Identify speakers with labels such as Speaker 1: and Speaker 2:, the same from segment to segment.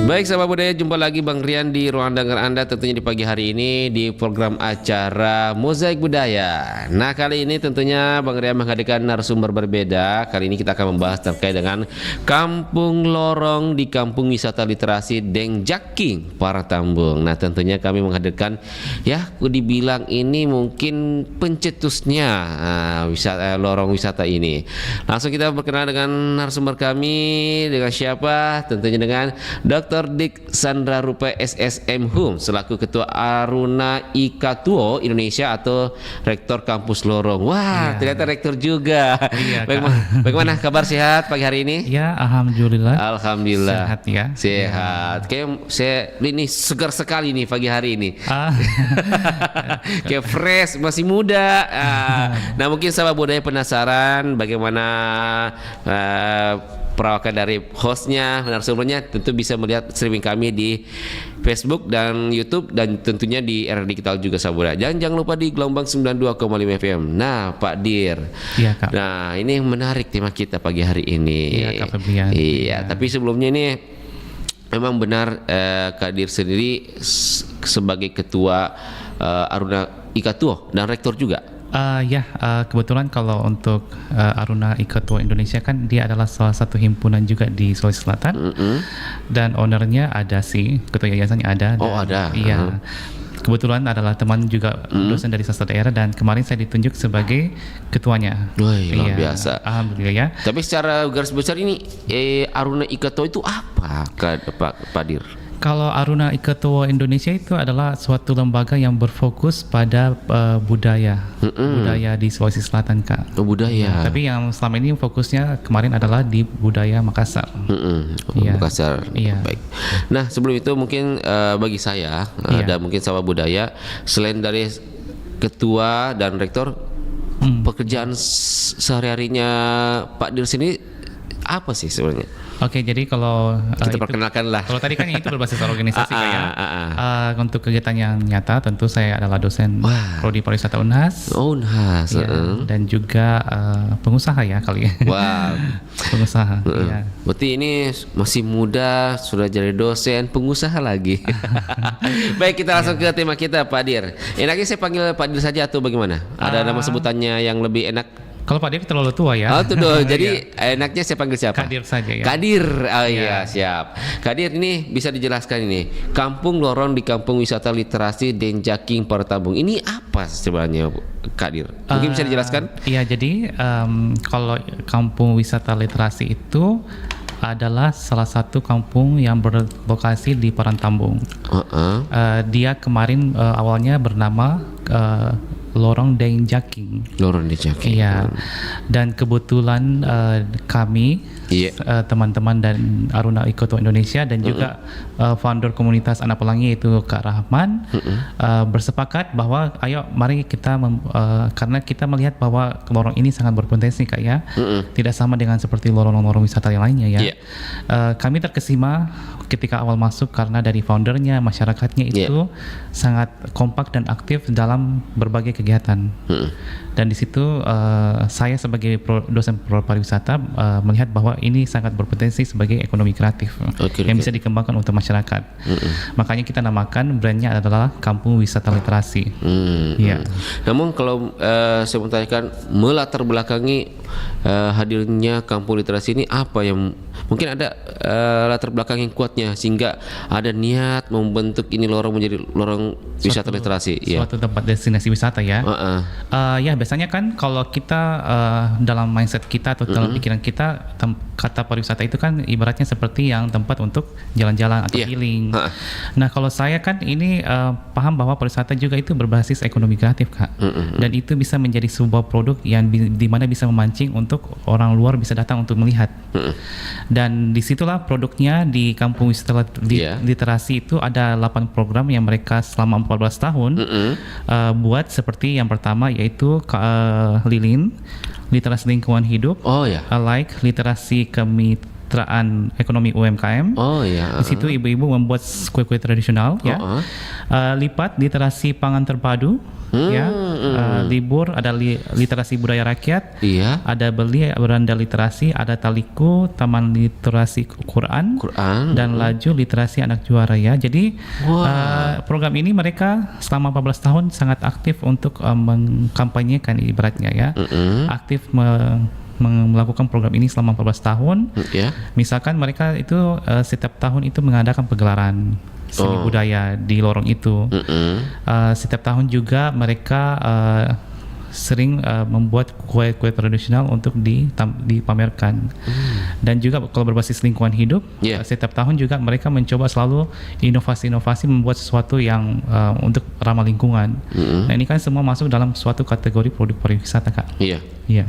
Speaker 1: Baik sahabat budaya, jumpa lagi Bang Rian di ruang dengar Anda tentunya di pagi hari ini di program acara Mozaik Budaya. Nah, kali ini tentunya Bang Rian menghadirkan narasumber berbeda. Kali ini kita akan membahas terkait dengan Kampung Lorong di Kampung Wisata Literasi Dengjaking, Paratambung. Nah, tentunya kami menghadirkan, ya aku dibilang ini mungkin pencetusnya lorong wisata ini. Langsung kita berkenalan dengan narasumber kami, dengan siapa? Tentunya dengan Dr. Dik Sandra Rupa SSM Hum selaku Ketua Aruna Ikatuo Indonesia atau Rektor Kampus Lorong. Wah, ternyata rektor juga. Bagaimana kabar, sehat pagi hari ini?
Speaker 2: Ya, alhamdulillah.
Speaker 1: Alhamdulillah.
Speaker 2: Sehat ya.
Speaker 1: Sehat. Kayak saya ini segar sekali nih pagi hari ini. Kayak fresh, masih muda. Nah, mungkin sahabat budaya penasaran bagaimana perawakan dari hostnya, narasumbernya, tentu bisa melihat streaming kami di Facebook dan YouTube dan tentunya di era digital juga sahabat. Jangan lupa di gelombang 92,5 FM. Nah, Pak Dir.
Speaker 2: Iya, Kak.
Speaker 1: Nah, ini menarik tema kita pagi hari ini.
Speaker 2: Iya, Kak Febrian.
Speaker 1: Iya, tapi sebelumnya ini memang benar Kak Dir sendiri sebagai Ketua Aruna Ikatuo dan Rektor juga.
Speaker 2: Kebetulan kalau untuk Aruna Ikatuo Indonesia kan dia adalah salah satu himpunan juga di Sulawesi Selatan, dan ownernya ada sih, ketua yayasannya ada.
Speaker 1: Oh, ada.
Speaker 2: Iya. Kebetulan adalah teman juga dosen dari sastra daerah dan kemarin saya ditunjuk sebagai ketuanya.
Speaker 1: Wih, luar biasa.
Speaker 2: Alhamdulillah ya.
Speaker 1: Tapi secara garis besar ini Aruna Ikatuo itu apa, Pak Dir?
Speaker 2: Kalau Aruna Ikatuo Indonesia itu adalah suatu lembaga yang berfokus pada budaya di Sulawesi Selatan, Kak.
Speaker 1: Budaya.
Speaker 2: Tapi yang selama ini fokusnya kemarin adalah di budaya Makassar.
Speaker 1: Makassar.
Speaker 2: Iya.
Speaker 1: Baik. Nah, sebelum itu mungkin bagi saya dan mungkin sahabat budaya, selain dari ketua dan rektor, pekerjaan sehari-harinya Pak Dir sini apa sih sebenarnya?
Speaker 2: Oke, jadi kalau
Speaker 1: kita perkenalkan lah.
Speaker 2: Kalau tadi kan itu berbasis organisasi untuk kegiatan yang nyata, tentu saya adalah dosen Prodi Pariwisata Unhas.
Speaker 1: Oh, Unhas.
Speaker 2: Dan juga pengusaha ya kali ya.
Speaker 1: Wow.
Speaker 2: Pengusaha. Iya.
Speaker 1: Berarti ini masih muda, sudah jadi dosen, pengusaha lagi. Baik, kita langsung ke tema kita, Pak Dir. Enaknya saya panggil Pak Dir saja atau bagaimana? Ada nama sebutannya yang lebih enak?
Speaker 2: Kalau Pak Dir terlalu tua ya.
Speaker 1: Oh, tuh. Jadi enaknya saya panggil siapa?
Speaker 2: Kadir saja ya.
Speaker 1: Kadir. Oh iya, siap. Kadir, ini bisa dijelaskan ini. Kampung Lorong di Kampung Wisata Literasi Dengjaking, Paratambung. Ini apa sebenarnya, Kadir? Mungkin bisa dijelaskan?
Speaker 2: Iya, jadi kalau Kampung Wisata Literasi itu adalah salah satu kampung yang berlokasi di Paratambung. Dia kemarin awalnya bernama Lorong Dengjaking.
Speaker 1: Lorong Dengjaking.
Speaker 2: Iya. Dan kebetulan kami teman-teman dan Aruna Ikatuo Indonesia dan juga founder komunitas Anak Pelangi yaitu Kak Rahman bersepakat bahwa ayo mari kita karena kita melihat bahwa lorong ini sangat berpotensi, Kak ya. Tidak sama dengan seperti lorong-lorong wisata yang lainnya ya. Kami terkesima ketika awal masuk karena dari foundernya, masyarakatnya itu sangat kompak dan aktif dalam berbagai kegiatan. Dan di situ saya sebagai dosen pariwisata melihat bahwa ini sangat berpotensi sebagai ekonomi kreatif yang bisa dikembangkan untuk masyarakat. Makanya kita namakan brandnya adalah Kampung Wisata Literasi.
Speaker 1: Namun kalau saya mau tanyakan, melatar belakangi hadirnya Kampung Literasi ini apa yang mungkin ada latar belakang yang kuatnya sehingga ada niat membentuk ini lorong menjadi lorong wisata literasi?
Speaker 2: Suatu tempat destinasi wisata ya. Ya biasanya kan kalau kita dalam mindset kita atau dalam pikiran kita kata pariwisata itu kan ibaratnya seperti yang tempat untuk jalan-jalan atau healing. Nah kalau saya kan ini paham bahwa pariwisata juga itu berbasis ekonomi kreatif, Kak. Dan itu bisa menjadi sebuah produk yang dimana bisa memancing untuk orang luar bisa datang untuk melihat. Dan disitulah produknya di Kampung Wisata Literasi itu ada 8 program yang mereka selama 14 tahun buat, seperti yang pertama yaitu Lilin, literasi lingkungan hidup, like literasi kemitraan ekonomi UMKM. Di situ ibu-ibu membuat kue-kue tradisional, Lipat literasi pangan terpadu, libur, ada literasi budaya rakyat,
Speaker 1: Iya.
Speaker 2: ada beli beranda literasi, ada taliku, taman literasi Quran, dan laju literasi anak juara ya. Jadi program ini mereka selama 14 tahun sangat aktif untuk mengkampanyekan ibaratnya ya, aktif melakukan program ini selama 14 tahun. Misalkan mereka itu setiap tahun itu mengadakan pegelaran seni budaya di lorong itu. Setiap tahun juga mereka sering membuat kue-kue tradisional untuk dipamerkan. Dan juga kalau berbasis lingkungan hidup, setiap tahun juga mereka mencoba selalu inovasi-inovasi membuat sesuatu yang untuk ramah lingkungan. Nah ini kan semua masuk dalam suatu kategori produk pariwisata, Kak.
Speaker 1: Iya.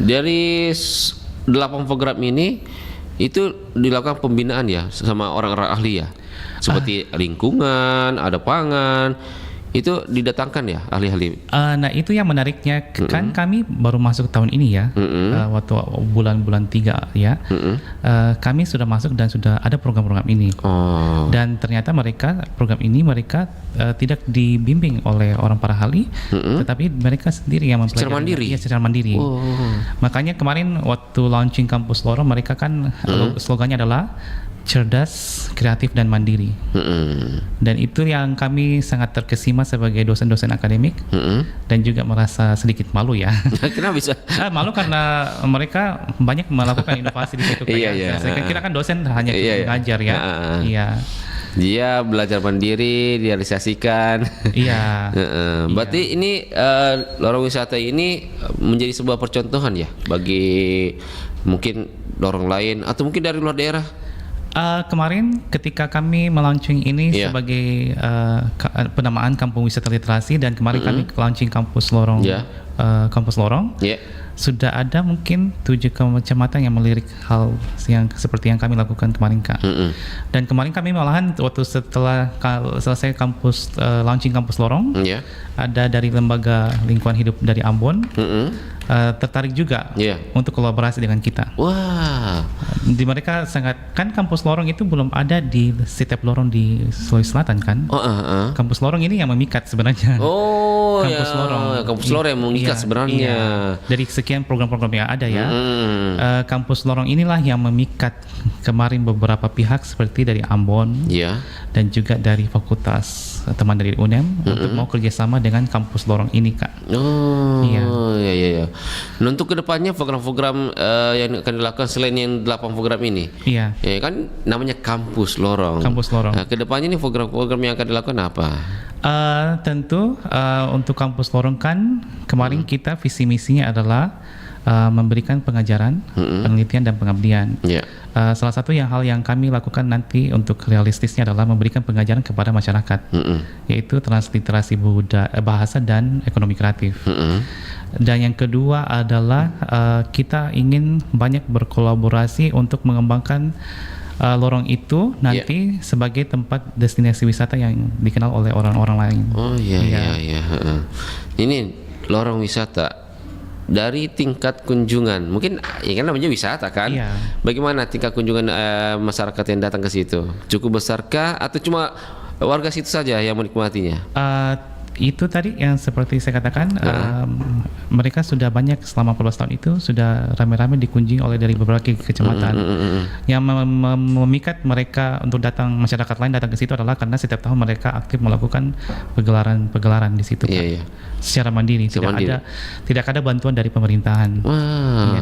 Speaker 1: Dari 8 program ini itu dilakukan pembinaan ya sama orang-orang ahli ya, seperti lingkungan, ada pangan, itu didatangkan ya ahli-ahli.
Speaker 2: Nah itu yang menariknya, kan kami baru masuk tahun ini ya, waktu bulan-bulan 3 ya, kami sudah masuk dan sudah ada program-program ini. Dan ternyata program ini mereka tidak dibimbing oleh orang para ahli, tetapi mereka sendiri yang mempelajari secara mandiri. Makanya kemarin waktu launching kampus lorong, mereka kan slogannya adalah cerdas, kreatif, dan mandiri. Dan itu yang kami sangat terkesima sebagai dosen-dosen akademik, dan juga merasa sedikit malu ya.
Speaker 1: Kenapa bisa?
Speaker 2: Malu karena mereka banyak melakukan inovasi di situ. Saya kira kan dosen hanya mengajar ya.
Speaker 1: Dia belajar mandiri, direalisasikan. Berarti ini lorong wisata ini menjadi sebuah percontohan ya bagi mungkin lorong lain atau mungkin dari luar daerah.
Speaker 2: Kemarin ketika kami melaunching ini sebagai penamaan Kampung Wisata Literasi, dan kemarin kami launching kampus lorong, kampus lorong, sudah ada mungkin 7 kecamatan yang melirik hal yang seperti yang kami lakukan kemarin, Kak. Dan kemarin kami malahan waktu setelah selesai kampus launching kampus lorong, ada dari lembaga lingkungan hidup dari Ambon tertarik juga untuk kolaborasi dengan kita. Di mereka sangat, kan kampus lorong itu belum ada di setiap lorong di Sulawesi Selatan kan. Kampus lorong ini yang memikat sebenarnya. Kampus lorong.
Speaker 1: Kampus lorong yang memikat sebenarnya.
Speaker 2: Dari sekian program-program yang ada ya, kampus lorong inilah yang memikat kemarin beberapa pihak seperti dari Ambon, dan juga dari fakultas teman dari UNEM untuk mau kerjasama dengan kampus lorong ini, Kak.
Speaker 1: Nah, untuk kedepannya program-program yang akan dilakukan selain yang 8 program ini, kan namanya kampus lorong. Nah, kedepannya ini program-program yang akan dilakukan apa?
Speaker 2: Tentu untuk kampus lorong kan kemarin kita visi misinya adalah memberikan pengajaran, penelitian, dan pengabdian. Salah satu hal yang kami lakukan nanti untuk realistisnya adalah memberikan pengajaran kepada masyarakat, yaitu transliterasi bahasa dan ekonomi kreatif. Dan yang kedua adalah kita ingin banyak berkolaborasi untuk mengembangkan lorong itu nanti sebagai tempat destinasi wisata yang dikenal oleh orang-orang lain.
Speaker 1: Ini lorong wisata dari tingkat kunjungan, mungkin ya kan namanya wisata kan. Bagaimana tingkat kunjungan masyarakat yang datang ke situ? Cukup besarkah atau cuma warga situ saja yang menikmatinya?
Speaker 2: Itu tadi yang seperti saya katakan, mereka sudah banyak selama 14 tahun itu sudah rame-rame dikunjungi oleh dari berbagai kecamatan. Yang memikat mereka untuk datang, masyarakat lain datang ke situ adalah karena setiap tahun mereka aktif melakukan pegelaran di situ, secara mandiri, tidak ada bantuan dari pemerintahan.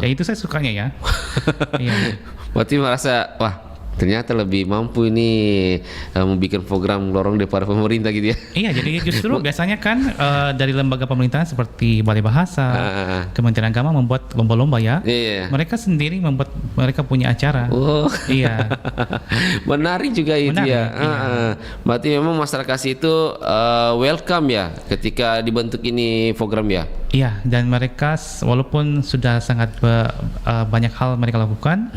Speaker 2: Dan itu saya sukanya ya.
Speaker 1: Berarti merasa ternyata lebih mampu ini membuat program lorong daripada pemerintah gitu ya.
Speaker 2: Jadi justru biasanya kan dari lembaga pemerintahan seperti Balai Bahasa, Kementerian Agama membuat lomba-lomba ya. Mereka sendiri membuat, mereka punya acara.
Speaker 1: Menarik juga itu ya. Berarti memang masyarakat itu welcome ya ketika dibentuk ini program ya.
Speaker 2: Dan mereka walaupun sudah sangat banyak hal mereka lakukan,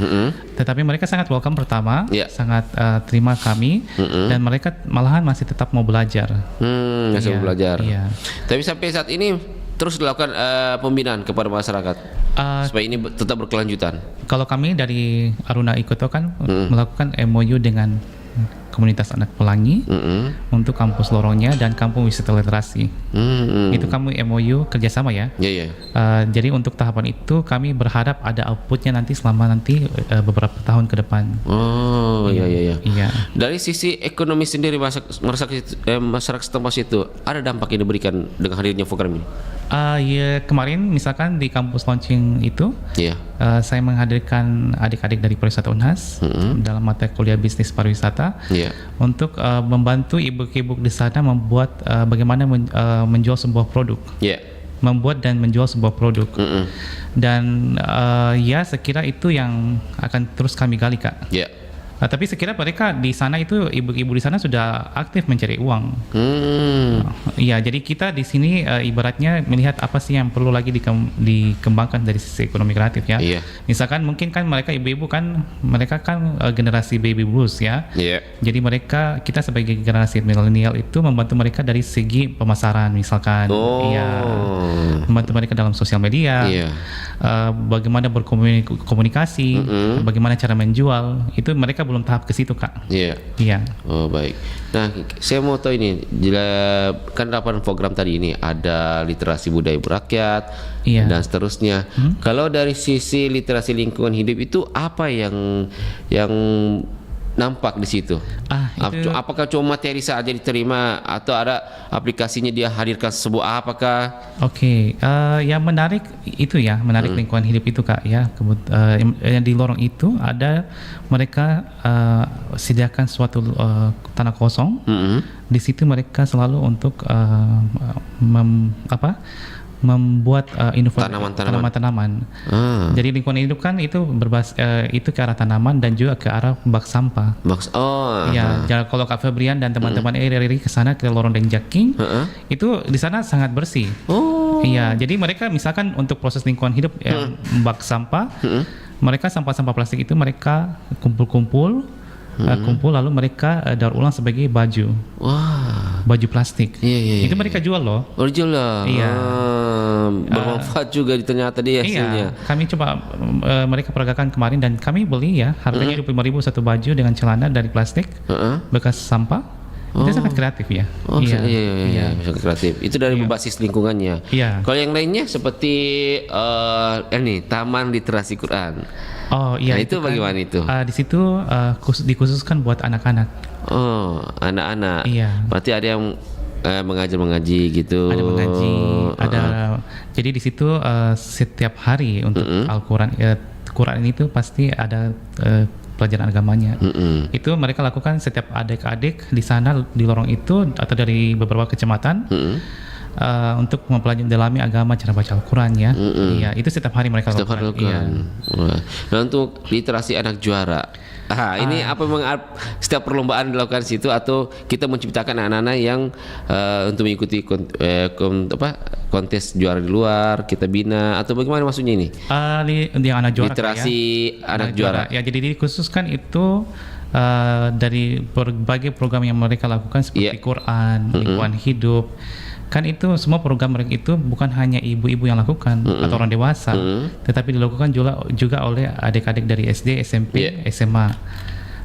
Speaker 2: tetapi mereka sangat welcome pertama, sangat terima kami, dan mereka malahan masih tetap mau belajar.
Speaker 1: Masih mau belajar. Tapi sampai saat ini terus dilakukan pembinaan kepada masyarakat supaya ini tetap berkelanjutan.
Speaker 2: Kalau kami dari Aruna Ikoto kan melakukan MOU dengan komunitas anak pelangi untuk kampus lorongnya dan kampung wisata literasi. Itu kami MOU kerjasama ya. Jadi untuk tahapan itu kami berharap ada outputnya nanti selama beberapa tahun ke depan. Iya.
Speaker 1: Dari sisi ekonomi sendiri masyarakat setempat itu ada dampak yang diberikan dengan hadirnya program ini?
Speaker 2: Ya kemarin misalkan di kampus launching itu, saya menghadirkan adik-adik dari pariwisata UNHAS dalam mata kuliah bisnis pariwisata untuk membantu ibu-ibu di sana membuat bagaimana menjual sebuah produk. Membuat dan menjual sebuah produk. Dan ya sekira itu yang akan terus kami gali, Kak. Tapi sekira mereka di sana itu ibu-ibu di sana sudah aktif mencari uang. Iya, jadi kita di sini ibaratnya melihat apa sih yang perlu lagi dikembangkan dari sisi ekonomi kreatif ya. Misalkan mungkin kan mereka ibu-ibu kan mereka kan generasi baby blues ya. Jadi kita sebagai generasi milenial itu membantu mereka dari segi pemasaran misalkan. Membantu mereka dalam sosial media. Bagaimana berkomunikasi, bagaimana cara menjual, itu mereka belum tahap ke situ, Kak. Oh baik. Nah, saya mau tahu ini, kan 8 program tadi ini ada literasi budaya berakyat dan seterusnya. Kalau dari sisi literasi lingkungan hidup itu apa yang nampak di situ? Apakah cuma materi saja diterima atau ada aplikasinya dia hadirkan sebuah apakah? Yang menarik itu ya, lingkungan hidup itu, Kak ya. Yang di lorong itu ada mereka sediakan suatu tanah kosong. Di situ mereka selalu untuk membuat inovasi tanaman-tanaman. Jadi lingkungan hidup kan itu itu ke arah tanaman dan juga ke arah bak sampah. Kalau Kak Febrian dan teman-teman RRI ke sana ke lorong Dengjaking, itu di sana sangat bersih. Jadi mereka misalkan untuk proses lingkungan hidup bak sampah, mereka sampah-sampah plastik itu mereka kumpul lalu mereka daur ulang sebagai baju. Baju plastik. Itu mereka jual loh. Bermanfaat juga ternyata dia hasilnya. Kami coba mereka peragakan kemarin dan kami beli ya, harganya 25.000 satu baju dengan celana dari plastik bekas sampah. Itu sangat kreatif ya. Sangat kreatif. Itu dari berbasis lingkungannya. Kalau yang lainnya seperti Taman Literasi Quran. Itu bagaimana itu? Di situ dikhususkan buat anak-anak. Anak-anak. Berarti ada yang mengaji gitu. Ada mengaji, jadi di situ setiap hari untuk Al-Quran, Quran itu pasti ada pelajaran agamanya. Itu mereka lakukan setiap adik-adik di sana di lorong itu atau dari beberapa kecamatan untuk mempelajari dalami agama, cara baca Al-Quran ya. Itu setiap hari mereka lakukan. Nah, untuk literasi anak juara. Ini apa memang setiap perlombaan dilakukan di situ atau kita menciptakan anak-anak yang untuk mengikuti kontes juara di luar, kita bina atau bagaimana maksudnya ini? Yang anak juara literasi anak juara. Ya, jadi dikhususkan itu dari berbagai program yang mereka lakukan seperti Quran, lingkungan hidup. Kan itu semua program mereka itu bukan hanya ibu-ibu yang lakukan atau orang dewasa, tetapi dilakukan juga oleh adik-adik dari SD, SMP, SMA.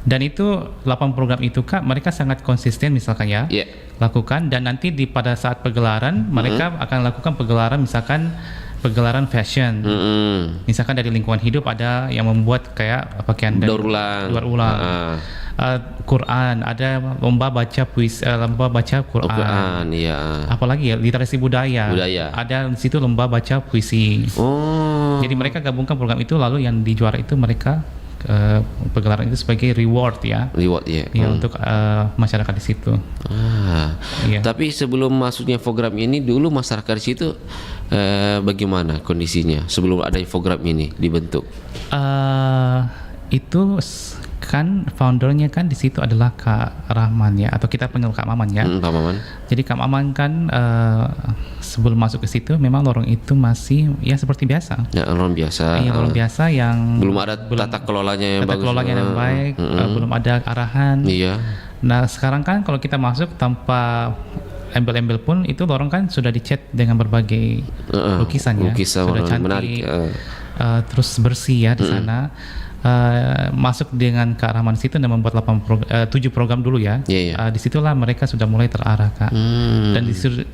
Speaker 2: Dan itu 8 program itu, Kak, mereka sangat konsisten misalkan ya, lakukan, dan nanti pada saat pegelaran mereka akan lakukan pegelaran fashion. Misalkan dari lingkungan hidup ada yang membuat kayak pakaian daur ulang. Quran, ada lomba baca puisi, lomba baca Quran. Apalagi ya, literasi budaya. Ada di situ lomba baca puisi. Jadi mereka gabungkan program itu, lalu yang dijuara itu mereka pegelaran itu sebagai reward ya. Untuk masyarakat di situ. Tapi sebelum masuknya program ini, dulu masyarakat di situ bagaimana kondisinya sebelum ada program ini dibentuk? Itu kan foundernya kan di situ adalah Kak Rahman ya, atau kita panggil Kak Maman ya. Kak Maman. Jadi Kak Maman kan sebelum masuk ke situ memang lorong itu masih ya seperti biasa. Lorong biasa. Lorong biasa yang belum ada tata kelolanya yang bagus. Baik, belum ada arahan. Nah, sekarang kan kalau kita masuk tanpa embel-embel pun, itu lorong kan sudah dicat dengan berbagai lukisan ya. Sudah cantik. Terus bersih ya di sana. masuk dengan Kak Rahman situ dan membuat 7 program dulu ya. Disitulah mereka sudah mulai terarah Kak. Dan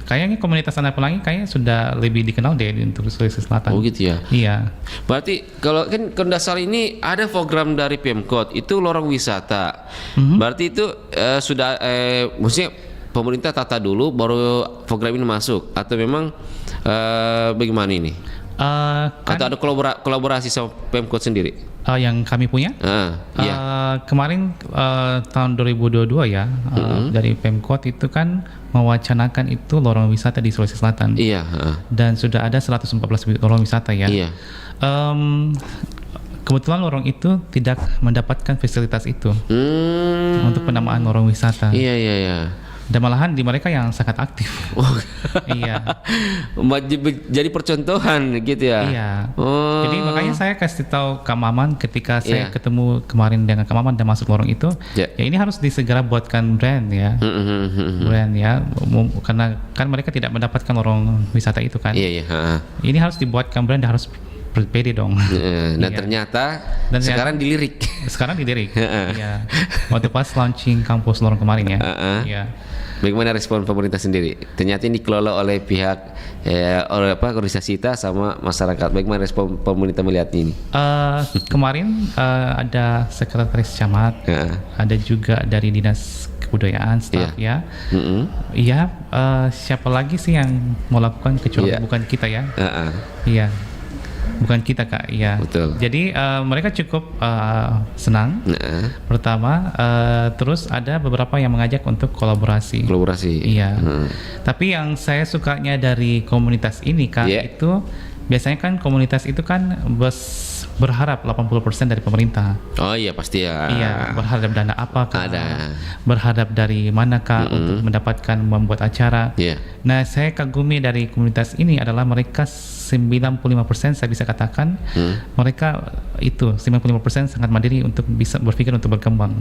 Speaker 2: kayaknya komunitas Anak Pelangi kayaknya sudah lebih dikenal deh untuk Sulawesi Selatan.
Speaker 1: Oh gitu ya.
Speaker 2: Iya.
Speaker 1: Berarti kalau kan Kondasal ini ada program dari Pemkot itu lorong wisata. Berarti itu sudah maksudnya pemerintah tata dulu baru program ini masuk atau memang bagaimana ini? Atau ada kolaborasi sama Pemkot sendiri?
Speaker 2: Yang kami punya? Kemarin tahun 2022 ya, dari Pemkot itu kan mewacanakan itu lorong wisata di Sulawesi Selatan.
Speaker 1: Iya.
Speaker 2: Dan sudah ada 114 lorong wisata ya.
Speaker 1: Iya.
Speaker 2: Kebetulan lorong itu tidak mendapatkan fasilitas itu untuk penamaan lorong wisata.
Speaker 1: Iya.
Speaker 2: Dan malahan di mereka yang sangat aktif. Iya.
Speaker 1: Jadi percontohan gitu ya.
Speaker 2: Iya. Jadi makanya saya kasih tahu Kak Maman ketika saya ketemu kemarin dengan Kak Maman dan masuk lorong itu, ya ini harus disegera buatkan brand ya. Brand ya. Karena kan mereka tidak mendapatkan lorong wisata itu kan.
Speaker 1: Iya.
Speaker 2: Ini harus dibuatkan brand dan harus berbeda dong.
Speaker 1: Dan ternyata sekarang dilirik.
Speaker 2: Sekarang dilirik. Iya. Waktu pas launching kampus lorong kemarin ya. Iya.
Speaker 1: Bagaimana respon pemerintah sendiri? Ternyata ini dikelola oleh pihak organisasi kita sama masyarakat. Bagaimana respon pemerintah melihat ini?
Speaker 2: Kemarin ada sekretaris camat, ada juga dari dinas kebudayaan, staf ya. Iya. Siapa lagi sih yang mau lakukan kecuali bukan kita ya? Iya. Bukan kita Kak, ya.
Speaker 1: Betul.
Speaker 2: Jadi mereka cukup senang. Pertama, terus ada beberapa yang mengajak untuk kolaborasi. Iya. Tapi yang saya sukanya dari komunitas ini Kak, itu biasanya kan komunitas itu kan berharap 80% dari pemerintah.
Speaker 1: Oh iya pasti ya.
Speaker 2: Iya, berharap dana apa Kak?
Speaker 1: Ada.
Speaker 2: Berharap dari mana Kak untuk mendapatkan membuat acara. Nah, saya kagumi dari komunitas ini adalah mereka 95% saya bisa katakan mereka itu 95% sangat mandiri untuk bisa berpikir untuk berkembang.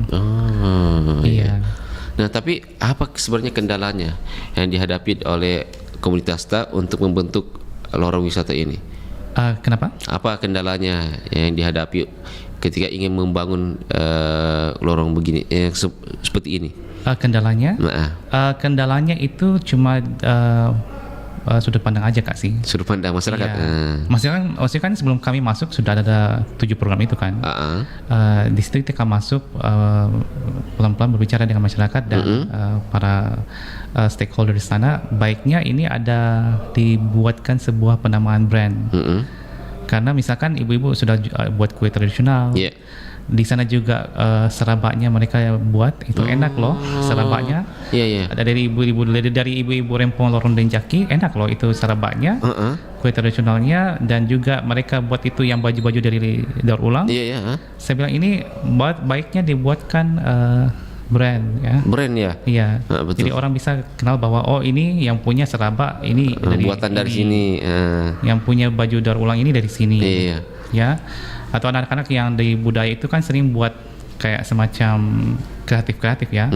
Speaker 2: Iya.
Speaker 1: Nah, tapi apa sebenarnya kendalanya yang dihadapi oleh komunitas ta untuk membentuk lorong wisata ini?
Speaker 2: Kenapa?
Speaker 1: Apa kendalanya yang dihadapi ketika ingin membangun lorong begini seperti ini?
Speaker 2: Kendalanya? Kendalanya itu cuma sudut pandang aja Kak sih.
Speaker 1: Sudut pandang masyarakat.
Speaker 2: Maksudnya kan sebelum kami masuk sudah ada 7 program itu kan. Di situ kita masuk pelan-pelan berbicara dengan masyarakat dan para stakeholder di sana. Baiknya ini ada dibuatkan sebuah penamaan brand. Karena misalkan ibu-ibu sudah buat kue tradisional. Di sana juga serabaknya mereka buat itu enak loh serabaknya. Ada dari ibu-ibu Rempong Lorong Denjaki enak loh itu serabaknya, kue tradisionalnya, dan juga mereka buat itu yang baju-baju dari daur ulang. Saya bilang ini baiknya dibuatkan brand ya.
Speaker 1: Brand ya.
Speaker 2: Iya.
Speaker 1: Betul.
Speaker 2: Jadi orang bisa kenal bahwa oh ini yang punya serabak ini
Speaker 1: buatan dari sini.
Speaker 2: Yang punya baju daur ulang ini dari sini. Ya. Atau anak-anak yang di budaya itu kan sering buat kayak semacam kreatif ya.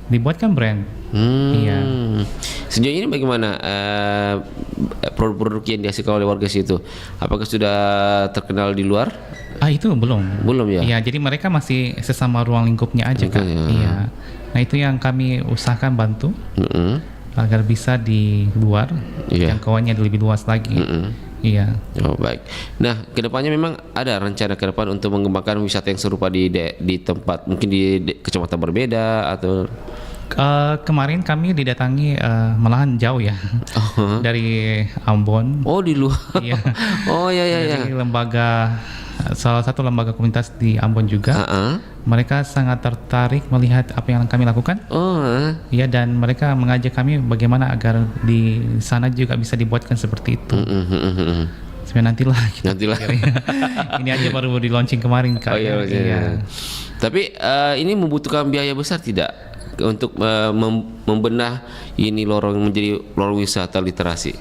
Speaker 2: Dibuatkan brand. Iya.
Speaker 1: Sejauh ini bagaimana produk-produk yang dihasilkan oleh warga situ? Apakah sudah terkenal di luar?
Speaker 2: Itu belum ya. Iya, jadi mereka masih sesama ruang lingkupnya aja Kak. Iya. Nah, itu yang kami usahakan bantu agar bisa di luar, jangkauannya lebih luas lagi. Iya.
Speaker 1: Oh baik. Nah, kedepannya memang ada rencana ke depan untuk mengembangkan wisata yang serupa di tempat mungkin di kecamatan berbeda atau?
Speaker 2: Kemarin kami didatangi malahan jauh ya dari Ambon.
Speaker 1: Oh di luar.
Speaker 2: Iya.
Speaker 1: Oh ya.
Speaker 2: Dari salah satu lembaga komunitas di Ambon juga. Mereka sangat tertarik melihat apa yang kami lakukan. Iya, dan mereka mengajak kami bagaimana agar di sana juga bisa dibuatkan seperti itu. Nantilah. Ini aja baru di launching kemarin Kak. Iya.
Speaker 1: Tapi ini membutuhkan biaya besar tidak untuk membenah ini lorong menjadi lorong wisata literasi?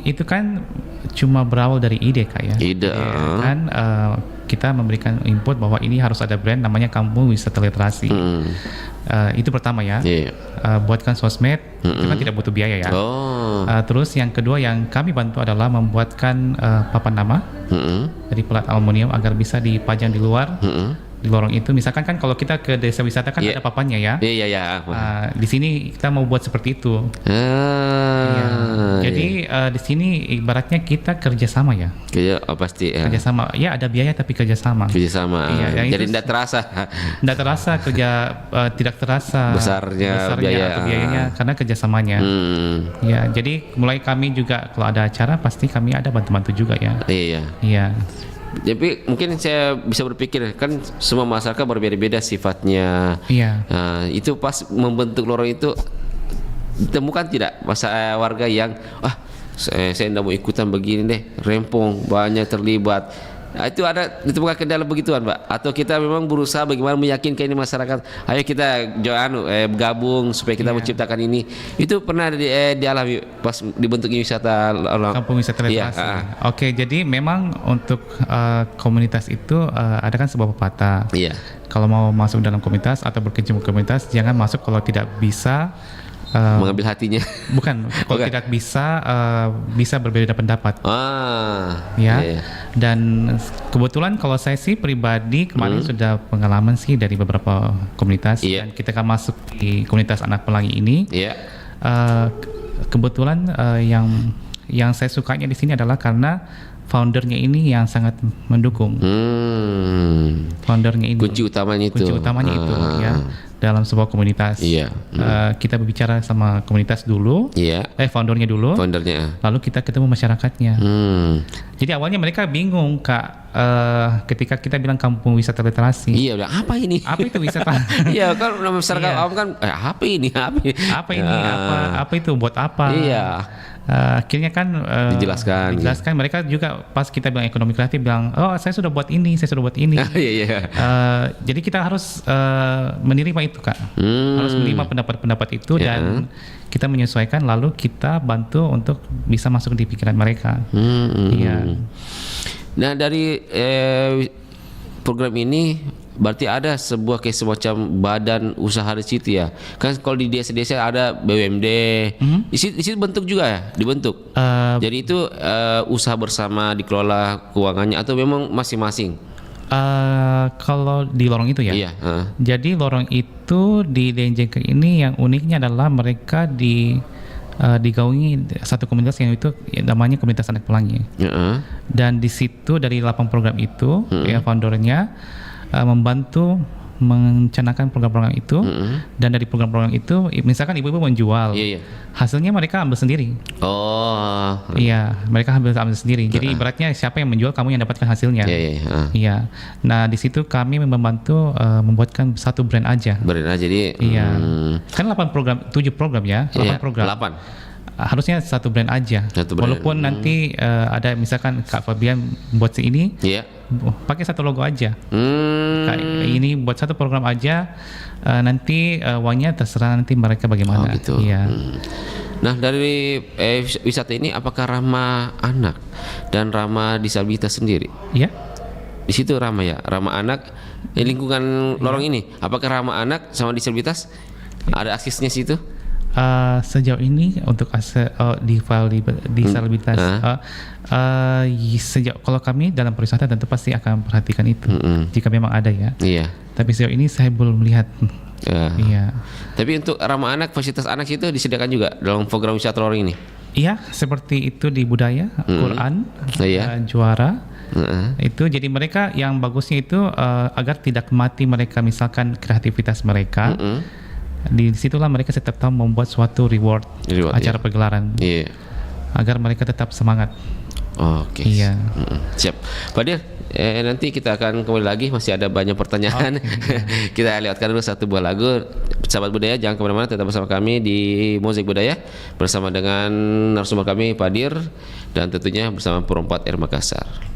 Speaker 2: Itu kan cuma berawal dari ide Kak ya.
Speaker 1: Ide.
Speaker 2: Kan kita memberikan input bahwa ini harus ada brand namanya Kampung Wisata Literasi. Itu pertama ya. Buatkan sosmed itu kan tidak butuh biaya ya. Terus yang kedua yang kami bantu adalah membuatkan papan nama dari pelat aluminium agar bisa dipajang di luar. Di lorong itu, misalkan kan kalau kita ke desa wisata kan ada papannya ya. Di sini kita mau buat seperti itu. Jadi di sini ibaratnya kita kerjasama ya.
Speaker 1: Pasti.
Speaker 2: Kerjasama. Ya ada biaya tapi kerjasama.
Speaker 1: Jadi tidak terasa.
Speaker 2: Tidak terasa kerja, tidak terasa
Speaker 1: besarnya
Speaker 2: biayanya karena kerjasamanya. Ya, jadi mulai kami juga kalau ada acara pasti kami ada bantu-bantu juga ya. Iya.
Speaker 1: Jadi mungkin saya bisa berpikir kan semua masyarakat berbeda-beda sifatnya. Itu pas membentuk lorong itu ditemukan tidak warga yang saya tidak mau ikutan begini deh, rempong banyak terlibat. Itu ada ditemukan kendala begituan, Pak? Atau kita memang berusaha bagaimana meyakinkan ini masyarakat, ayo kita bergabung supaya kita menciptakan ini. Itu pernah dialami pas dibentuk wisata
Speaker 2: Kampung Wisata Literasi. Oke, jadi memang untuk komunitas itu ada kan sebuah pepatah. Kalau mau masuk dalam komunitas atau berkecimpung komunitas, jangan masuk kalau tidak bisa
Speaker 1: mengambil hatinya.
Speaker 2: Bukan, kalau tidak bisa berbeda pendapat. Dan kebetulan kalau saya sih pribadi kemarin sudah pengalaman sih dari beberapa komunitas dan kita kan masuk di komunitas Anak Pelangi ini. Kebetulan yang saya sukanya di sini adalah karena foundernya ini yang sangat mendukung. Foundernya ini.
Speaker 1: Kunci utamanya itu
Speaker 2: ya. Dalam sebuah komunitas. Kita berbicara sama komunitas dulu. Foundernya dulu. Lalu kita ketemu masyarakatnya. Jadi awalnya mereka bingung, Kak, ketika kita bilang Kampung Wisata Literasi.
Speaker 1: Apa ini?
Speaker 2: Apa itu wisata?
Speaker 1: Kan masyarakat awam kan apa ini?
Speaker 2: Apa itu? Buat apa? Akhirnya kan
Speaker 1: dijelaskan.
Speaker 2: Mereka juga pas kita bilang ekonomi kreatif bilang, saya sudah buat ini. Jadi kita harus menerima itu, Kak. Harus menerima pendapat-pendapat itu dan kita menyesuaikan, lalu kita bantu untuk bisa masuk di pikiran mereka.
Speaker 1: Nah, dari program ini berarti ada sebuah kayak semacam badan usaha di situ ya. Kan kalau di desa-desa ada BUMD. Di situ bentuk juga ya, dibentuk. Jadi itu usaha bersama dikelola keuangannya atau memang masing-masing?
Speaker 2: Kalau di lorong itu ya. Jadi lorong itu di Denjengker ini yang uniknya adalah mereka digaungi satu komunitas yang itu namanya Komunitas Anak Pelangi. Dan di situ dari 8 program itu ya foundernya membantu mencanangkan program-program itu dan dari program-program itu misalkan ibu-ibu menjual hasilnya mereka ambil sendiri. Mereka ambil sendiri. Jadi ibaratnya siapa yang menjual kamu yang dapatkan hasilnya. Nah di situ kami membantu membuatkan satu brand aja.
Speaker 1: Jadi
Speaker 2: kan 7 program ya. 8 program. 8 harusnya satu brand aja. Walaupun nanti ada misalkan Kak Fabian buat ini, pakai satu logo aja. Ini buat satu program aja. Nanti uangnya terserah nanti mereka bagaimana. Nah, dari
Speaker 1: wisata ini apakah ramah anak dan ramah disabilitas sendiri? Di situ ramah anak. Lingkungan lorong ini, apakah ramah anak sama disabilitas? Ada aksesnya situ?
Speaker 2: Sejauh ini untuk disabilitas sejauh kalau kami dalam pariwisata tentu pasti akan perhatikan itu jika memang ada ya. Tapi sejauh ini saya belum melihat.
Speaker 1: Tapi untuk ramah anak, fasilitas anak itu disediakan juga dalam program wisata lorong ini.
Speaker 2: Seperti itu di budaya, Quran, juara. Itu jadi mereka yang bagusnya itu agar tidak mati mereka misalkan kreativitas mereka. Di situlah mereka tetap tahu membuat suatu reward acara pergelaran agar mereka tetap semangat.
Speaker 1: Siap Pak Dir, nanti kita akan kembali lagi, masih ada banyak pertanyaan. Kita lewatkan dulu satu buah lagu. Sahabat budaya jangan kemana-mana, tetap bersama kami di Mozaik Budaya bersama dengan narasumber kami Pak Dir dan tentunya bersama Perompak Air Makassar.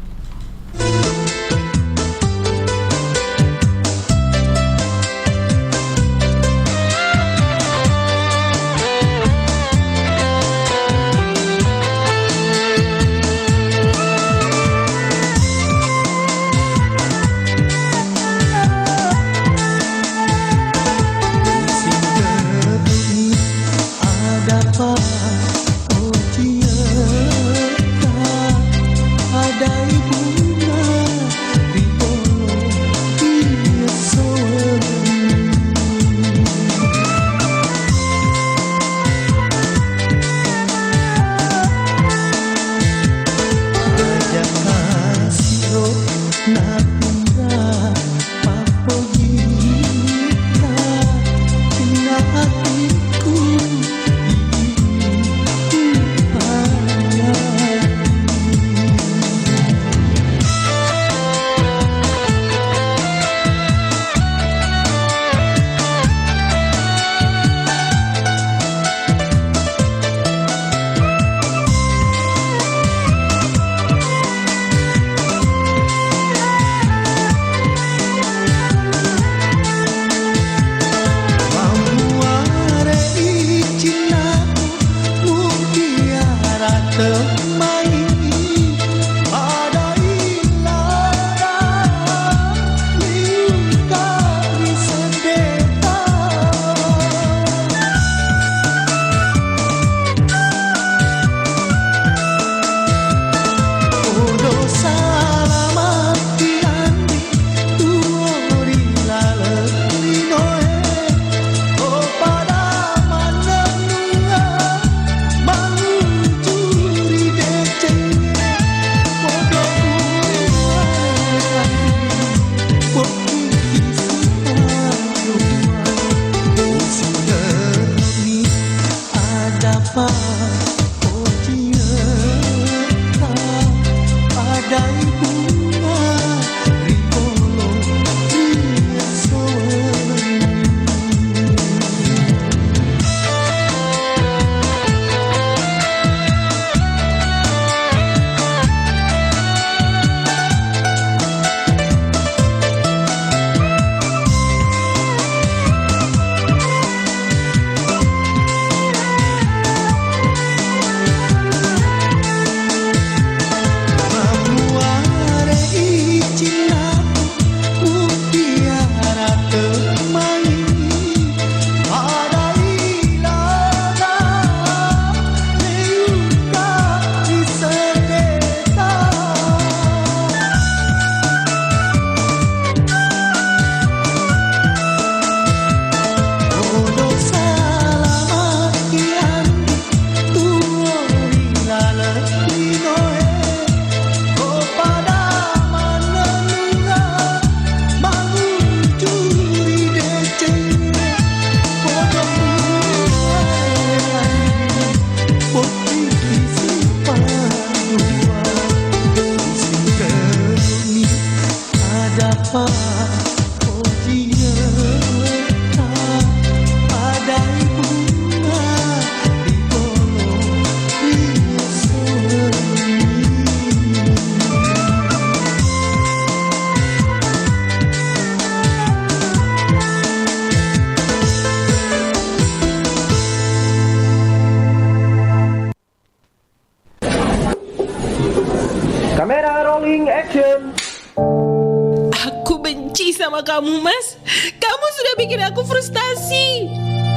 Speaker 3: sama kamu, Mas. Kamu sudah bikin aku frustasi.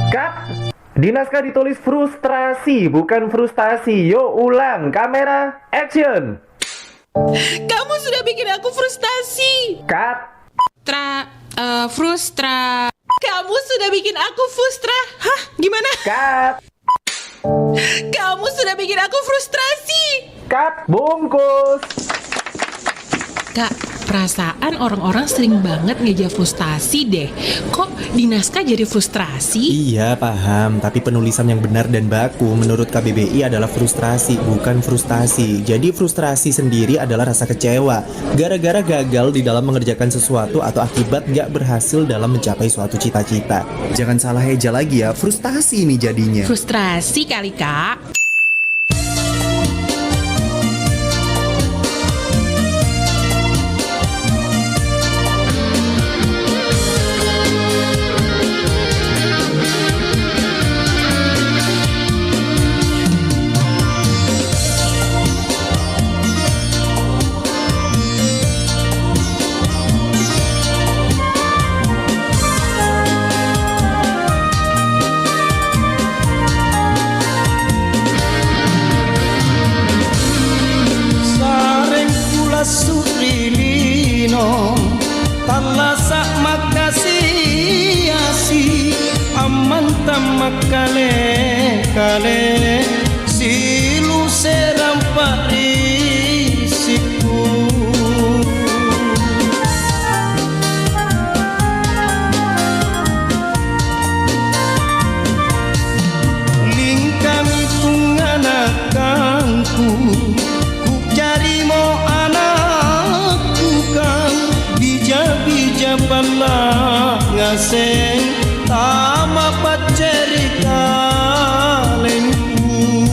Speaker 4: Cut. Di naskah ditulis frustrasi, bukan frustasi. Yo, ulang. Kamera, action.
Speaker 3: Kamu sudah bikin aku frustasi.
Speaker 4: Cut.
Speaker 3: Frustra. Kamu sudah bikin aku frustra. Hah? Gimana?
Speaker 4: Cut.
Speaker 3: Kamu sudah bikin aku frustrasi.
Speaker 4: Cut. Bungkus.
Speaker 3: Kak, perasaan orang-orang sering banget ngeja frustasi deh. Kok di naskah jadi frustrasi?
Speaker 5: Iya paham, tapi penulisan yang benar dan baku menurut KBBI adalah frustrasi, bukan frustasi. Jadi frustrasi sendiri adalah rasa kecewa gara-gara gagal di dalam mengerjakan sesuatu atau akibat gak berhasil dalam mencapai suatu cita-cita. Jangan salah eja lagi ya, frustasi ini jadinya.
Speaker 3: Frustrasi kali, Kak.
Speaker 6: Surilino talasa makasih asi aman tamakale kale silu serampak risiku lingkang tungan akanku ku cari mo bija pala ngaseng tama pacerita lengku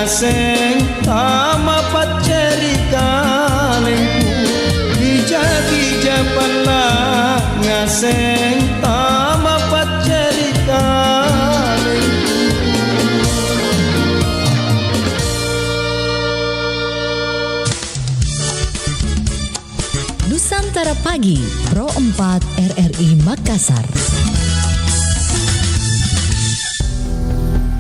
Speaker 6: ngaseng tama paceri kalengku dijadi japana ngaseng tama paceri kalengku.
Speaker 7: Nusantara Pagi, Pro 4 RRI Makassar.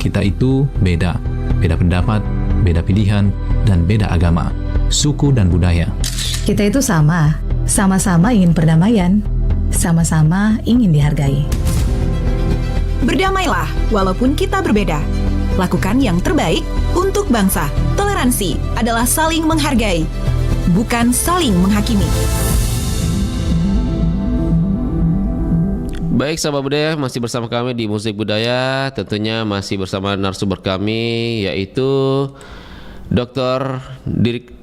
Speaker 8: Kita itu beda pendapat, beda pilihan, dan beda agama, suku dan budaya.
Speaker 9: Kita itu sama-sama ingin perdamaian, sama-sama ingin dihargai.
Speaker 10: Berdamailah walaupun kita berbeda. Lakukan yang terbaik untuk bangsa. Toleransi adalah saling menghargai, bukan saling menghakimi.
Speaker 1: Baik sahabat budaya, masih bersama kami di Musik Budaya. Tentunya masih bersama narasumber kami, yaitu Dr. Dirik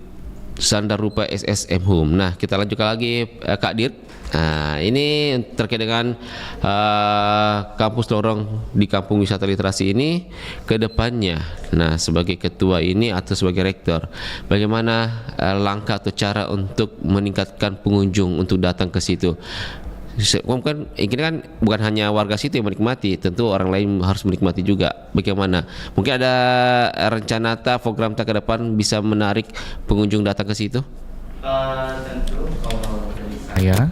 Speaker 1: Sandarupa SSM Hum. Nah, kita lanjutkan lagi Kak Dir. Nah, ini terkait dengan kampus lorong di Kampung Wisata Literasi ini ke depannya. Nah, sebagai ketua ini atau sebagai rektor, bagaimana langkah atau cara untuk meningkatkan pengunjung untuk datang ke situ? Kan ini kan bukan hanya warga situ yang menikmati, tentu orang lain harus menikmati juga. Bagaimana? Mungkin ada rencana program ke depan bisa menarik pengunjung datang ke situ?
Speaker 2: Tentu kalau dari saya,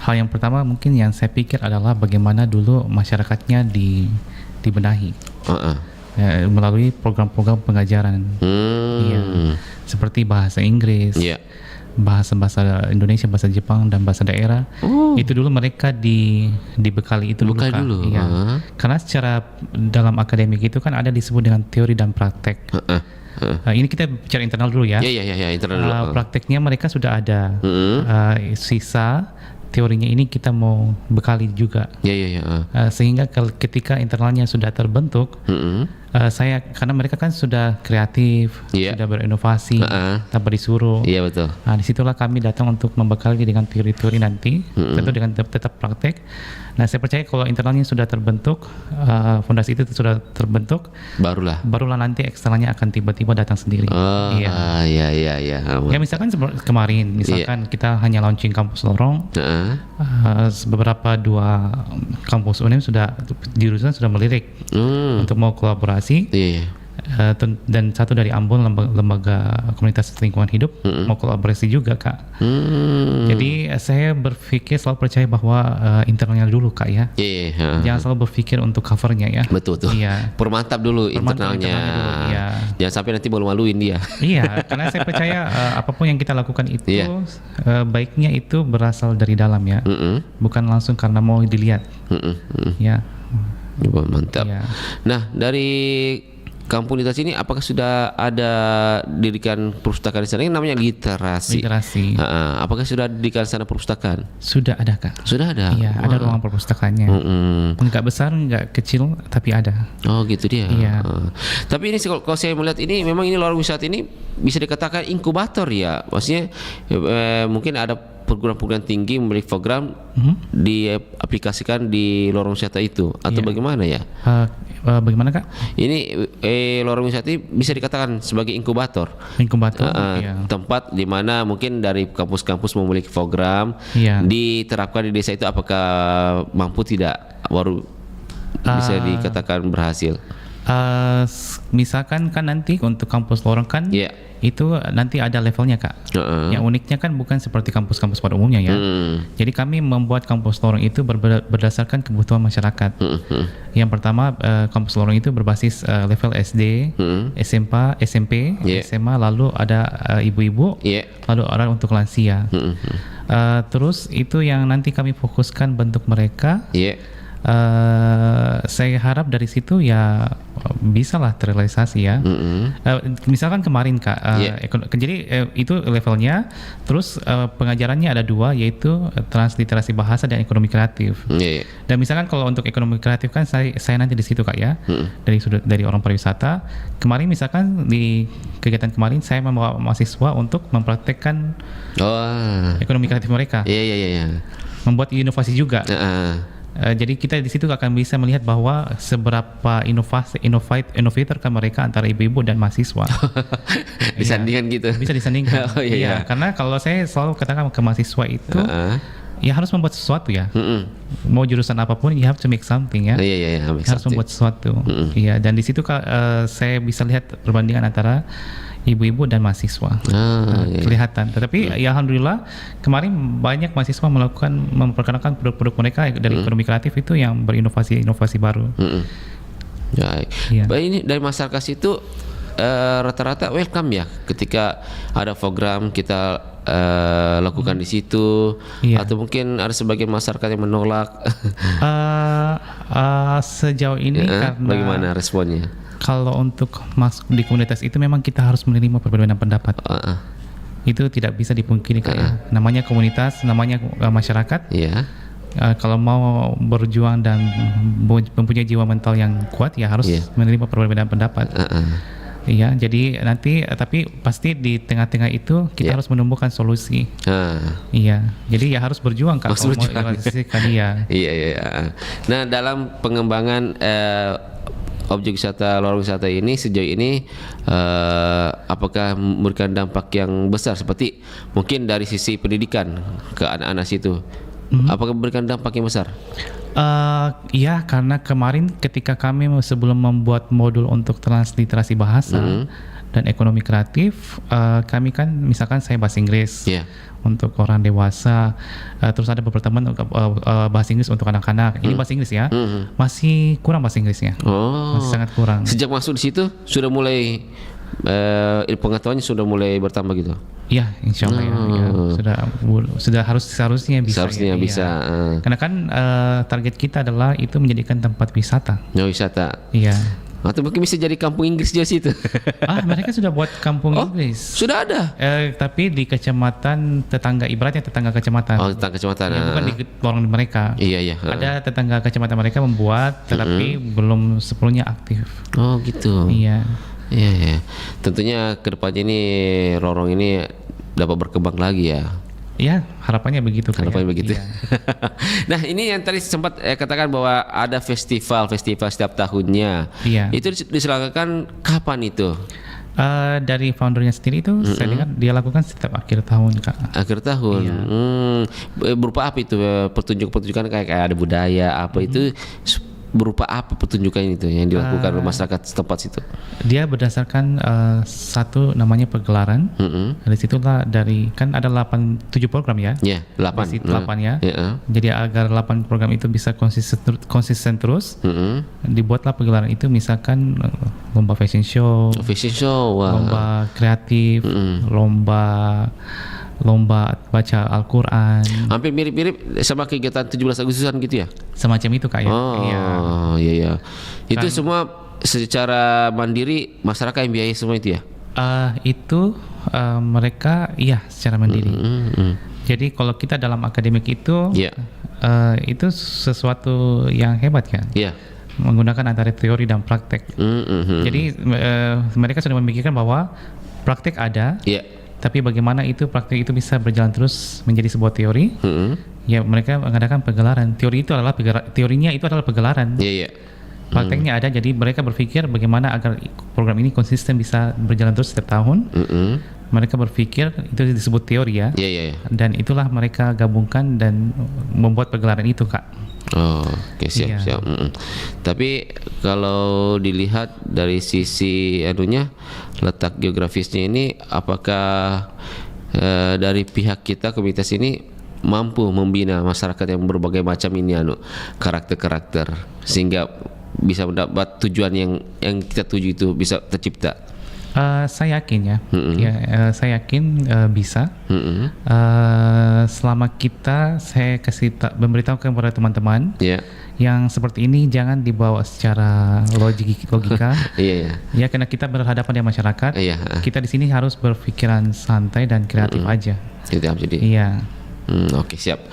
Speaker 2: hal yang pertama mungkin yang saya pikir adalah bagaimana dulu masyarakatnya dibenahi melalui program-program pengajaran, seperti bahasa Inggris. Bahasa Indonesia, bahasa Jepang, dan bahasa daerah. Itu dulu mereka dibekali itu dulu. Karena secara dalam akademik itu kan ada disebut dengan teori dan praktek. Ini kita bicara internal dulu ya.
Speaker 1: Internal dulu.
Speaker 2: Prakteknya mereka sudah ada. Sisa teorinya ini kita mau bekali juga. Sehingga ketika internalnya sudah terbentuk, karena mereka kan sudah kreatif, sudah berinovasi, tanpa disuruh.
Speaker 1: Betul.
Speaker 2: Nah, disitulah kami datang untuk membekali dengan teori-teori nanti, tentu dengan tetap praktek. Nah, saya percaya kalau internalnya sudah terbentuk, fondasi itu sudah terbentuk, barulah nanti eksternalnya akan tiba-tiba datang sendiri. Ya misalkan kemarin, kita hanya launching kampus lorong, beberapa 2 kampus UNEM jurusan sudah melirik untuk mau kolaborasi. Dan 1 dari Ambon, lembaga komunitas lingkungan hidup, mau kolaborasi juga Kak. Jadi saya berpikir, selalu percaya bahwa internalnya dulu Kak ya. Jangan selalu berpikir untuk covernya ya.
Speaker 1: Betul. Permantap dulu internalnya dulu, jangan sampai nanti malu-maluin dia.
Speaker 2: Karena saya percaya apapun yang kita lakukan itu baiknya itu berasal dari dalam ya, bukan langsung karena mau dilihat.
Speaker 1: Mantap. Nah, dari Kampung Literasi ini apakah sudah ada dirikan perpustakaan di sana? Ini namanya literasi. Apakah sudah dirikan sana perpustakaan?
Speaker 2: Sudah ada Kak.
Speaker 1: Sudah ada?
Speaker 2: Iya, ada ruang perpustakaannya. Enggak besar, enggak kecil, tapi ada.
Speaker 1: Oh gitu dia. Tapi ini kalau saya melihat ini, memang ini lorong wisata ini bisa dikatakan inkubator ya. Maksudnya mungkin ada perguruan-perguruan tinggi memiliki program diaplikasikan di lorong wisata itu, atau bagaimana ya?
Speaker 2: Bagaimana Kak?
Speaker 1: Ini lorong wisata bisa dikatakan sebagai inkubator. Tempat di mana mungkin dari kampus-kampus memiliki program diterapkan di desa itu, apakah mampu tidak baru bisa dikatakan berhasil?
Speaker 2: Misalkan kan nanti untuk kampus lorong kan itu nanti ada levelnya Kak. Yang uniknya kan bukan seperti kampus-kampus pada umumnya ya. Jadi kami membuat kampus lorong itu berdasarkan kebutuhan masyarakat. Yang pertama, kampus lorong itu berbasis level SD, SMP, SMA, lalu ada ibu-ibu, lalu ada untuk lansia. Terus itu yang nanti kami fokuskan bentuk mereka. Saya harap dari situ ya bisalah terrealisasi ya. Misalkan kemarin Kak, jadi itu levelnya. Terus pengajarannya ada 2, yaitu transliterasi bahasa dan ekonomi kreatif. Dan misalkan kalau untuk ekonomi kreatif kan saya nanti di situ Kak ya, dari orang pariwisata. Kemarin misalkan di kegiatan kemarin saya membawa mahasiswa untuk mempraktekkan ekonomi kreatif mereka. Membuat inovasi juga. Jadi kita di situ akan bisa melihat bahwa seberapa inovator kan mereka antara ibu-ibu dan mahasiswa.
Speaker 1: Disandingkan gitu.
Speaker 2: Bisa disandingkan.
Speaker 1: Oh, iya.
Speaker 2: Karena kalau saya selalu katakan ke mahasiswa itu ya harus membuat sesuatu ya. Mau jurusan apapun, you have to make something ya.
Speaker 1: Iya.
Speaker 2: Harus membuat sesuatu. Iya. Dan di situ saya bisa lihat perbandingan antara ibu-ibu dan mahasiswa kelihatan. Tetapi ya alhamdulillah kemarin banyak mahasiswa memperkenalkan produk-produk mereka dari ekonomi kreatif itu yang berinovasi baru.
Speaker 1: Baik. Ini dari masyarakat itu rata-rata welcome ya ketika ada program kita lakukan di situ, atau mungkin ada sebagian masyarakat yang menolak.
Speaker 2: Sejauh ini karena
Speaker 1: bagaimana responnya?
Speaker 2: Kalau untuk masuk di komunitas itu memang kita harus menerima perbedaan pendapat. Itu tidak bisa dipungkiri kayak namanya komunitas, namanya masyarakat. Kalau mau berjuang dan mempunyai jiwa mental yang kuat ya harus menerima perbedaan pendapat. Iya, jadi nanti tapi pasti di tengah-tengah itu kita harus menemukan solusi. Iya, jadi ya harus berjuang kalau mau realisasikan dia.
Speaker 1: Iya. Nah, dalam pengembangan objek wisata, luar wisata ini sejauh ini apakah memberikan dampak yang besar seperti mungkin dari sisi pendidikan ke anak-anak situ? Apakah memberikan dampak yang besar?
Speaker 2: Iya, karena kemarin ketika kami sebelum membuat modul untuk transliterasi bahasa dan ekonomi kreatif, kami kan misalkan saya bahasa Inggris untuk orang dewasa, terus ada beberapa teman bahasa Inggris untuk anak-anak. Ini bahasa Inggris ya, masih kurang bahasa Inggrisnya, masih sangat kurang.
Speaker 1: Sejak masuk di situ sudah mulai pengetahuannya sudah mulai bertambah gitu.
Speaker 2: Iya, insya Allah sudah seharusnya bisa.
Speaker 1: Seharusnya bisa.
Speaker 2: Karena kan target kita adalah itu menjadikan tempat wisata.
Speaker 1: Wisata.
Speaker 2: Iya.
Speaker 1: Atau mungkin bisa jadi kampung Inggris di situ.
Speaker 2: Mereka sudah buat kampung Inggris.
Speaker 1: Sudah ada.
Speaker 2: Tapi di kecamatan tetangga, ibaratnya tetangga kecamatan.
Speaker 1: Tetangga kecamatan.
Speaker 2: Bukan di orang mereka.
Speaker 1: Iya.
Speaker 2: Ada tetangga kecamatan mereka membuat, tetapi belum sepenuhnya aktif.
Speaker 1: Oh gitu.
Speaker 2: Iya.
Speaker 1: Tentunya kedepannya ini Rorong ini dapat berkembang lagi ya.
Speaker 2: Ya, harapannya begitu.
Speaker 1: Begitu. Iya. Nah, ini yang tadi sempat katakan bahwa ada festival setiap tahunnya.
Speaker 2: Iya.
Speaker 1: Itu diselenggarakan kapan itu?
Speaker 2: Dari foundernya sendiri itu saya dengar dia lakukan setiap akhir tahun, Kak.
Speaker 1: Akhir tahun.
Speaker 2: Iya.
Speaker 1: Berupa apa itu? Pertunjukan kayak ada budaya apa itu? Berupa apa pertunjukan itu yang dilakukan oleh masyarakat setempat situ? Dia
Speaker 2: berdasarkan satu namanya pegelaran. Dari situlah kan ada 7 program ya.
Speaker 1: Iya, 8.
Speaker 2: 8 ya. Jadi agar 8 program itu bisa konsisten terus, dibuatlah pegelaran itu, misalkan lomba fashion show, lomba kreatif, lomba baca Al-Quran.
Speaker 1: Hampir mirip-mirip sama kegiatan 17 Agustusan gitu ya?
Speaker 2: Semacam itu Kak ya.
Speaker 1: Iya. Itu semua secara mandiri masyarakat yang biayai semua itu ya?
Speaker 2: Mereka secara mandiri. Jadi kalau kita dalam akademik itu itu sesuatu yang hebat kan? Menggunakan antara teori dan praktek. Jadi mereka sudah memikirkan bahwa praktek ada. Tapi bagaimana praktik itu bisa berjalan terus menjadi sebuah teori? Ya, mereka mengadakan pegelaran. Teorinya itu adalah pegelaran. Prakteknya ada, jadi mereka berpikir bagaimana agar program ini konsisten bisa berjalan terus setiap tahun. Mereka berpikir itu disebut teori ya. Dan itulah mereka gabungkan dan membuat pegelaran itu, Kak.
Speaker 1: Siap. Tapi kalau dilihat dari sisi letak geografisnya ini, apakah dari pihak kita komunitas ini mampu membina masyarakat yang berbagai macam ini karakter-karakter sehingga bisa mendapat tujuan yang kita tuju itu bisa tercipta?
Speaker 2: Saya yakin ya. Saya yakin bisa. Selama saya memberitahukan kepada teman-teman yang seperti ini jangan dibawa secara logika. Ya, karena kita berhadapan dengan masyarakat. Kita di sini harus berpikiran santai dan kreatif aja.
Speaker 1: Jadi.
Speaker 2: Iya.
Speaker 1: Oke, siap.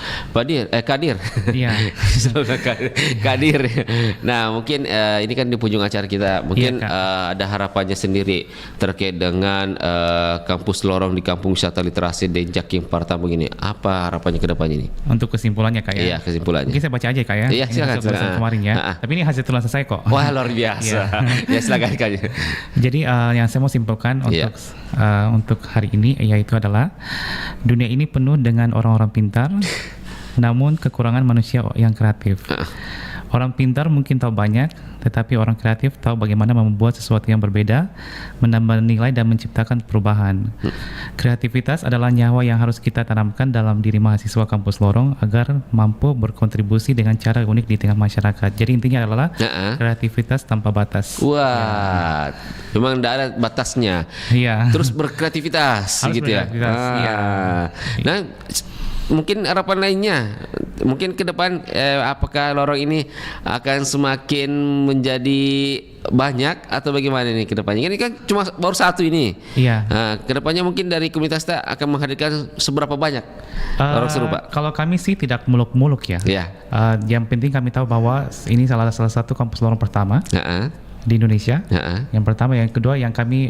Speaker 1: Kadir.
Speaker 2: Iya.
Speaker 1: Kadir. Nah, mungkin ini kan di penghujung acara kita. Mungkin ada harapannya sendiri terkait dengan kampus lorong di Kampung Wisata Literasi Denjak Partabung ini. Apa harapannya ke depannya ini?
Speaker 2: Untuk kesimpulannya Kak ya.
Speaker 1: Iya, kesimpulannya.
Speaker 2: Mungkin saya baca aja Kak ya.
Speaker 1: Iya, silakan.
Speaker 2: Kemarin ya. Tapi ini hasil tulisan saya kok.
Speaker 1: Wah, luar biasa. Ya, silakan Kak.
Speaker 2: Jadi yang saya mau simpulkan untuk hari ini yaitu adalah dunia ini penuh dengan orang-orang pintar, namun kekurangan manusia yang kreatif. Orang pintar mungkin tahu banyak, tetapi orang kreatif tahu bagaimana membuat sesuatu yang berbeda, menambah nilai dan menciptakan perubahan. Kreativitas adalah nyawa yang harus kita tanamkan dalam diri mahasiswa kampus lorong agar mampu berkontribusi dengan cara unik di tengah masyarakat. Jadi intinya adalah kreativitas tanpa batas.
Speaker 1: Wah, memang tidak ada batasnya.
Speaker 2: Iya.
Speaker 1: Terus berkreativitas,
Speaker 2: harus
Speaker 1: gitu ya.
Speaker 2: Iya.
Speaker 1: Nah, mungkin harapan lainnya, mungkin ke depan apakah lorong ini akan semakin menjadi banyak atau bagaimana nih ke depannya? Ini kan cuma baru satu ini.
Speaker 2: Iya.
Speaker 1: Nah, ke depannya mungkin dari komunitas kita akan menghadirkan seberapa banyak lorong serupa?
Speaker 2: Kalau kami sih tidak muluk-muluk ya.
Speaker 1: Iya.
Speaker 2: Yang penting kami tahu bahwa ini salah satu kampus lorong pertama. Di Indonesia. Yang pertama, yang kedua yang kami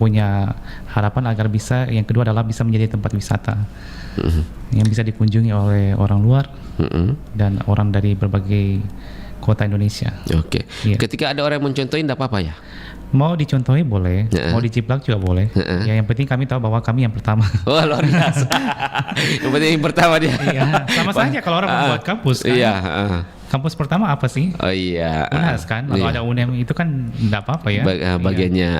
Speaker 2: punya harapan agar bisa, yang kedua adalah bisa menjadi tempat wisata yang bisa dikunjungi oleh orang luar dan orang dari berbagai kota Indonesia.
Speaker 1: Oke. Ketika ada orang yang mencontohin, tidak apa-apa ya?
Speaker 2: Mau dicontohi boleh, mau diciplak juga boleh. Ya, yang penting kami tahu bahwa kami yang pertama.
Speaker 1: Wah, luar biasa. Yang penting yang pertama dia.
Speaker 2: Iya, sama saja kalau orang membuat kampus kan.
Speaker 1: Iya.
Speaker 2: Kampus pertama apa sih?
Speaker 1: Oh iya.
Speaker 2: UNAS kan. Kalau ada UNEM itu kan enggak apa-apa ya.
Speaker 1: Bagiannya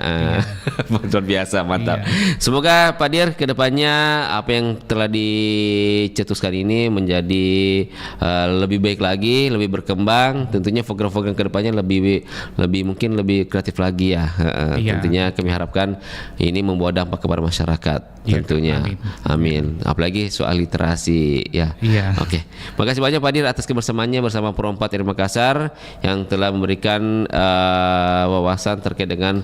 Speaker 1: luar biasa, mantap. Semoga Pak Dir kedepannya apa yang telah dicetuskan ini menjadi lebih baik lagi, lebih berkembang. Tentunya program-program kedepannya lebih mungkin lebih kreatif lagi ya. Tentunya kami harapkan ini membawa dampak kepada masyarakat. Tentunya. Amin. Apalagi soal literasi ya. Oke. Makasih banyak Pak Dir atas kebersamaannya bersama Pro 4 RRI Makassar yang telah memberikan wawasan terkait dengan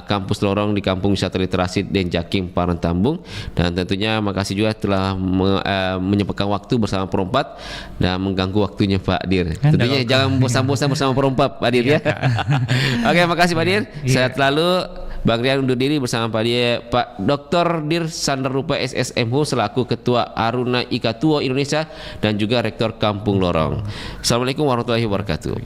Speaker 1: kampus lorong di Kampung Wisata Literasi Denjaking Parentambung, dan tentunya makasih juga telah menyempatkan waktu bersama Pro 4 dan mengganggu waktunya Pak Dir. Tentunya jangan bosan-bosan bersama Pro 4 Pak Dir ya. Oke, makasih Pak Dir. Sehat selalu. Bang Rian undur diri bersama Pak Dr. Dir Sandarupa SSMH selaku Ketua Aruna Ikatuo Indonesia dan juga Rektor Kampung Lorong. Assalamualaikum warahmatullahi wabarakatuh.